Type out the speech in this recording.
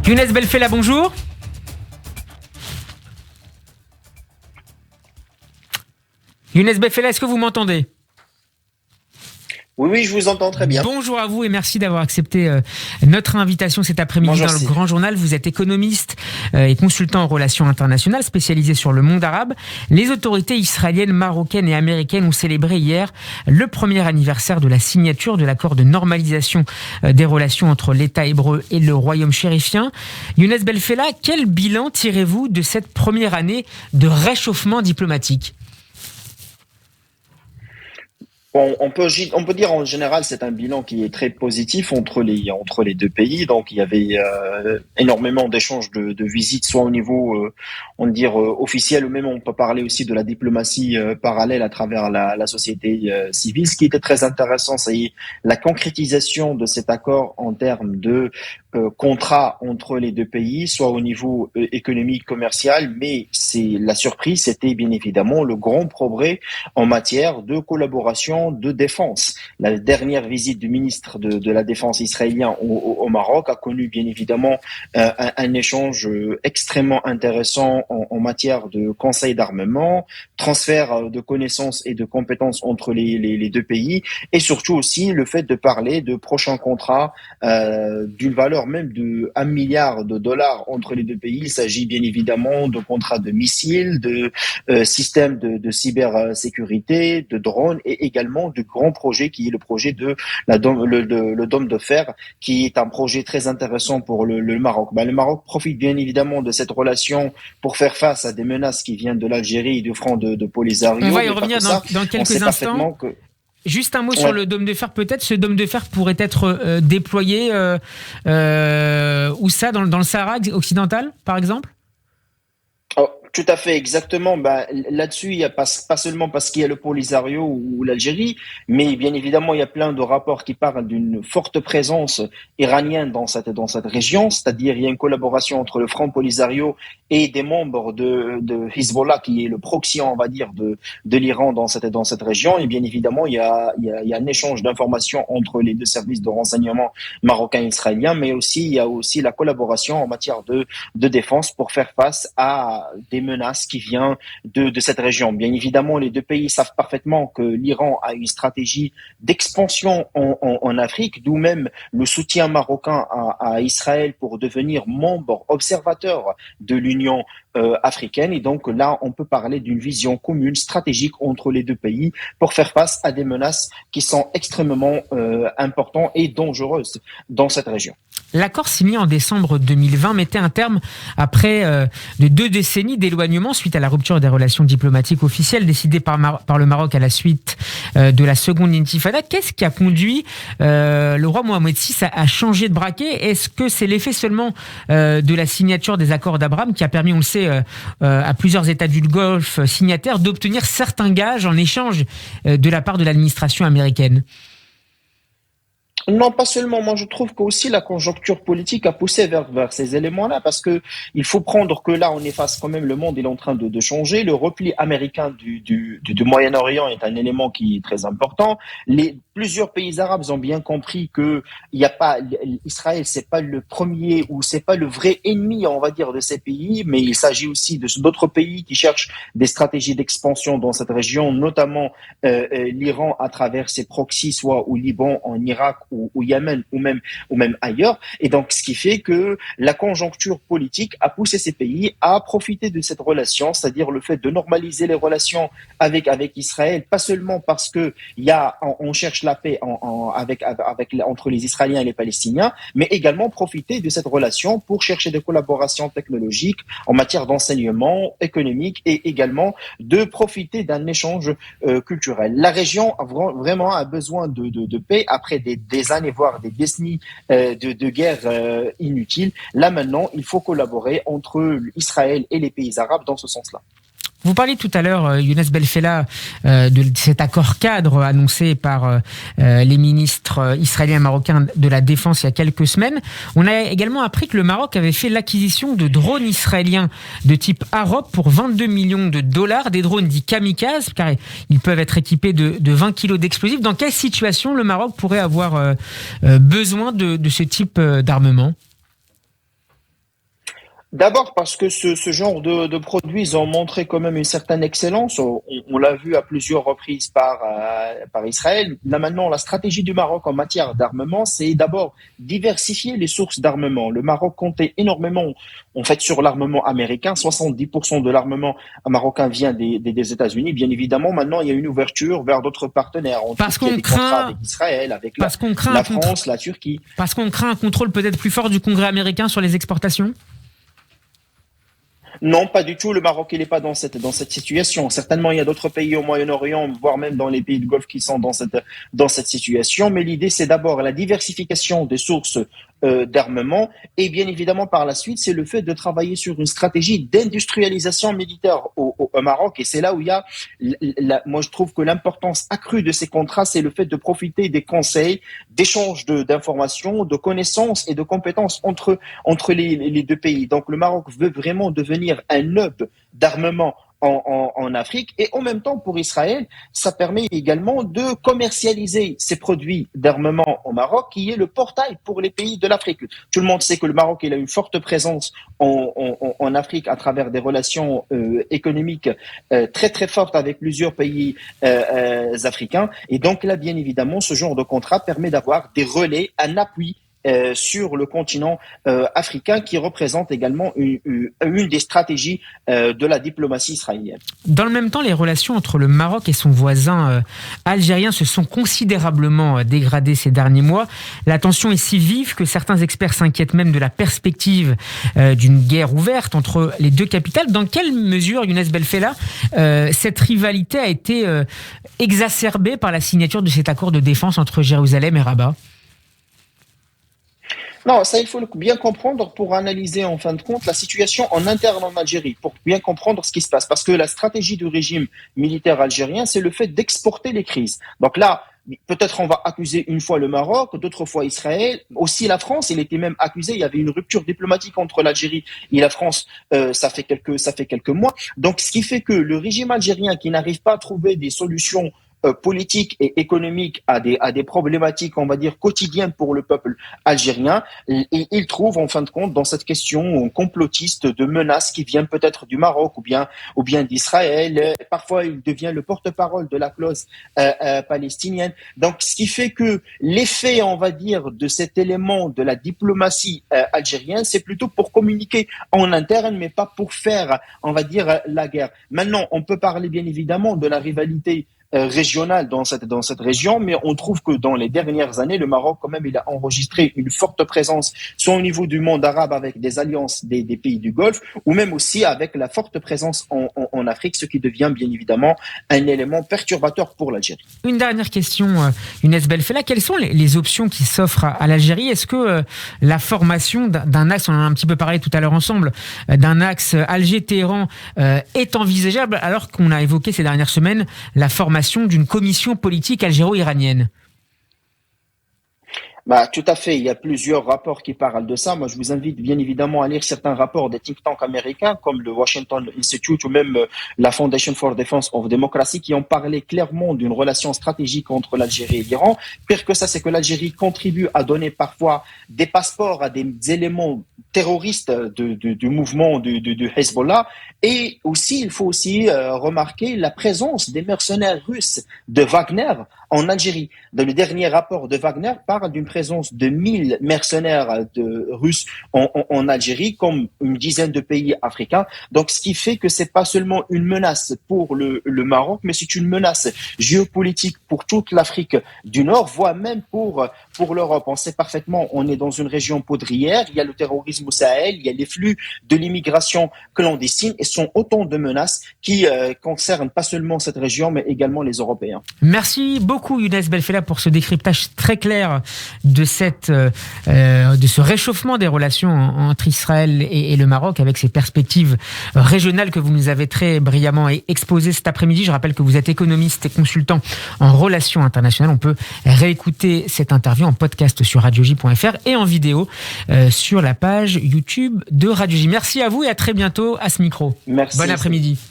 Younes Belfella, bonjour. Younes Belfella, est-ce que vous m'entendez ? Oui, je vous entends très bien. Bonjour à vous et merci d'avoir accepté notre invitation cet après-midi. Bonjour, dans le Grand Journal. Vous êtes économiste et consultant en relations internationales spécialisé sur le monde arabe. Les autorités israéliennes, marocaines et américaines ont célébré hier le premier anniversaire de la signature de l'accord de normalisation des relations entre l'État hébreu et le royaume chérifien. Younes Belfella, quel bilan tirez-vous de cette première année de réchauffement diplomatique ? On peut dire en général c'est un bilan qui est très positif entre les deux pays. Donc il y avait énormément d'échanges de visites, soit au niveau officiel, ou même on peut parler aussi de la diplomatie parallèle à travers la société civile. Ce qui était très intéressant, c'est la concrétisation de cet accord en termes de contrat entre les deux pays, soit au niveau économique, commercial, mais la surprise, c'était bien évidemment le grand progrès en matière de collaboration de défense. La dernière visite du ministre de la Défense israélien au Maroc a connu bien évidemment un échange extrêmement intéressant en matière de conseil d'armement, transfert de connaissances et de compétences entre les deux pays, et surtout aussi le fait de parler de prochains contrats d'une valeur même de $1 milliard entre les deux pays. Il s'agit bien évidemment de contrats de missiles, de systèmes de cybersécurité, de drones, et également de grands projets qui est le projet de le Dôme de Fer, qui est un projet très intéressant pour le Maroc. Le Maroc profite bien évidemment de cette relation pour faire face à des menaces qui viennent de l'Algérie et du front de Polisario. On va y revenir dans quelques instants. Juste un mot sur le Dôme de Fer, peut-être. Ce Dôme de Fer pourrait être déployé où ça, dans le Sahara occidental, par exemple ? Tout à fait, exactement. Là-dessus, il y a pas seulement parce qu'il y a le Polisario ou l'Algérie, mais bien évidemment, il y a plein de rapports qui parlent d'une forte présence iranienne dans cette région. C'est-à-dire, il y a une collaboration entre le Front Polisario et des membres de Hezbollah, qui est le proxy, on va dire, de l'Iran dans cette région. Et bien évidemment, il y a un échange d'informations entre les deux services de renseignement marocains et israéliens, mais aussi, il y a aussi la collaboration en matière de défense pour faire face à des menaces qui viennent de cette région. Bien évidemment, les deux pays savent parfaitement que l'Iran a une stratégie d'expansion en Afrique, d'où même le soutien marocain à Israël pour devenir membre observateur de l'Union africaine. Et donc là, on peut parler d'une vision commune, stratégique entre les deux pays pour faire face à des menaces qui sont extrêmement importantes et dangereuses dans cette région. L'accord signé en décembre 2020 mettait un terme après de 2 décennies d'éloignement suite à la rupture des relations diplomatiques officielles décidées par le Maroc à la suite de la seconde intifada. Qu'est-ce qui a conduit le roi Mohamed VI à changer de braquet ? Est-ce que c'est l'effet seulement de la signature des accords d'Abraham qui a permis, on le sait, à plusieurs États du Golfe signataires d'obtenir certains gages en échange de la part de l'administration américaine ? Non, pas seulement. Moi, je trouve qu'aussi la conjoncture politique a poussé vers ces éléments-là, parce que il faut prendre que là, on est face quand même, le monde est en train de changer. Le repli américain du Moyen-Orient est un élément qui est très important. Plusieurs pays arabes ont bien compris que Israël, c'est pas le premier ou c'est pas le vrai ennemi, on va dire, de ces pays, mais il s'agit aussi d'autres pays qui cherchent des stratégies d'expansion dans cette région, notamment l'Iran à travers ses proxys, soit au Liban, en Irak, au Yémen ou même ailleurs. Et donc, ce qui fait que la conjoncture politique a poussé ces pays à profiter de cette relation, c'est-à-dire le fait de normaliser les relations avec Israël, pas seulement parce que on cherche la paix entre les Israéliens et les Palestiniens, mais également profiter de cette relation pour chercher des collaborations technologiques en matière d'enseignement économique, et également de profiter d'un échange culturel. La région vraiment a besoin de paix après des années, voire des décennies de guerre inutile. Là maintenant, il faut collaborer entre Israël et les pays arabes dans ce sens-là. Vous parliez tout à l'heure, Younes Belfella, de cet accord cadre annoncé par les ministres israéliens et marocains de la Défense il y a quelques semaines. On a également appris que le Maroc avait fait l'acquisition de drones israéliens de type Arop pour $22 millions, des drones dits kamikazes, car ils peuvent être équipés de 20 kilos d'explosifs. Dans quelle situation le Maroc pourrait avoir besoin de ce type d'armement ? D'abord parce que ce genre de produits, ils ont montré quand même une certaine excellence. On l'a vu à plusieurs reprises par Israël. Là maintenant, la stratégie du Maroc en matière d'armement, c'est d'abord diversifier les sources d'armement. Le Maroc comptait énormément en fait sur l'armement américain. 70% de l'armement marocain vient des États-Unis. Bien évidemment, maintenant, il y a une ouverture vers d'autres partenaires. Parce Il y a qu'on des contrats craint, avec Israël, avec parce qu'on craint la France, la Turquie. parce qu'on craint un contrôle peut-être plus fort du Congrès américain sur les exportations. Non, pas du tout. Le Maroc, il n'est pas dans cette situation. Certainement, il y a d'autres pays au Moyen-Orient, voire même dans les pays du Golfe qui sont dans cette situation. Mais l'idée, c'est d'abord la diversification des sources d'armement. Et bien évidemment, par la suite, c'est le fait de travailler sur une stratégie d'industrialisation militaire au Maroc. Et c'est là où il y a, moi, je trouve que l'importance accrue de ces contrats, c'est le fait de profiter des conseils, d'échanges d'informations, de connaissances et de compétences entre les deux pays. Donc, le Maroc veut vraiment devenir un hub d'armement en Afrique. Et en même temps, pour Israël, ça permet également de commercialiser ces produits d'armement au Maroc, qui est le portail pour les pays de l'Afrique. Tout le monde sait que le Maroc il a une forte présence en Afrique à travers des relations économiques très très fortes avec plusieurs pays africains. Et donc là, bien évidemment, ce genre de contrat permet d'avoir des relais, un appui sur le continent africain qui représente également une des stratégies de la diplomatie israélienne. Dans le même temps, les relations entre le Maroc et son voisin algérien se sont considérablement dégradées ces derniers mois. La tension est si vive que certains experts s'inquiètent même de la perspective d'une guerre ouverte entre les deux capitales. Dans quelle mesure, Younes Belfella, cette rivalité a été exacerbée par la signature de cet accord de défense entre Jérusalem et Rabat ? Non, ça, il faut bien comprendre pour analyser en fin de compte la situation en interne en Algérie, pour bien comprendre ce qui se passe. Parce que la stratégie du régime militaire algérien, c'est le fait d'exporter les crises. Donc là, peut-être on va accuser une fois le Maroc, d'autres fois Israël, aussi la France. Il était même accusé. Il y avait une rupture diplomatique entre l'Algérie et la France. Ça fait quelques mois. Donc, ce qui fait que le régime algérien qui n'arrive pas à trouver des solutions politique et économique à des problématiques, on va dire, quotidiennes pour le peuple algérien. Et il trouve, en fin de compte, dans cette question complotiste de menaces qui viennent peut-être du Maroc ou bien d'Israël. Parfois, il devient le porte-parole de la clause palestinienne. Donc, ce qui fait que l'effet, on va dire, de cet élément de la diplomatie algérienne, c'est plutôt pour communiquer en interne, mais pas pour faire, on va dire, la guerre. Maintenant, on peut parler bien évidemment de la rivalité régionale dans cette région, mais on trouve que dans les dernières années, le Maroc, quand même, il a enregistré une forte présence, soit au niveau du monde arabe avec des alliances des pays du Golfe, ou même aussi avec la forte présence en Afrique, ce qui devient bien évidemment un élément perturbateur pour l'Algérie. Une dernière question, Younes Belfella, quelles sont les options qui s'offrent à l'Algérie ? Est-ce que la formation d'un axe, on en a un petit peu parlé tout à l'heure ensemble, d'un axe Alger-Téhéran est envisageable, alors qu'on a évoqué ces dernières semaines la formation d'une commission politique algéro-iranienne ? Tout à fait. Il y a plusieurs rapports qui parlent de ça. Moi, je vous invite bien évidemment à lire certains rapports des think tanks américains comme le Washington Institute ou même la Foundation for Defense of Democracy qui ont parlé clairement d'une relation stratégique entre l'Algérie et l'Iran. Pire que ça, c'est que l'Algérie contribue à donner parfois des passeports à des éléments terroristes du mouvement du Hezbollah. Et aussi, il faut aussi remarquer la présence des mercenaires russes de Wagner en Algérie. Dans le dernier rapport de Wagner parle d'une présence de 1000 mercenaires russes en Algérie, comme une dizaine de pays africains. Donc, ce qui fait que c'est pas seulement une menace pour le Maroc, mais c'est une menace géopolitique pour toute l'Afrique du Nord, voire même pour l'Europe. On sait parfaitement, on est dans une région poudrière, il y a le terrorisme au Sahel, il y a les flux de l'immigration clandestine, et ce sont autant de menaces qui concernent pas seulement cette région, mais également les Européens. Merci beaucoup Younes Belfella pour ce décryptage très clair de ce réchauffement des relations entre Israël et le Maroc, avec ces perspectives régionales que vous nous avez très brillamment exposées cet après-midi. Je rappelle que vous êtes économiste et consultant en relations internationales. On peut réécouter cette interview en podcast sur radioj.fr et en vidéo sur la page YouTube de Radio J. Merci à vous et à très bientôt à ce micro. Merci. Bon après-midi.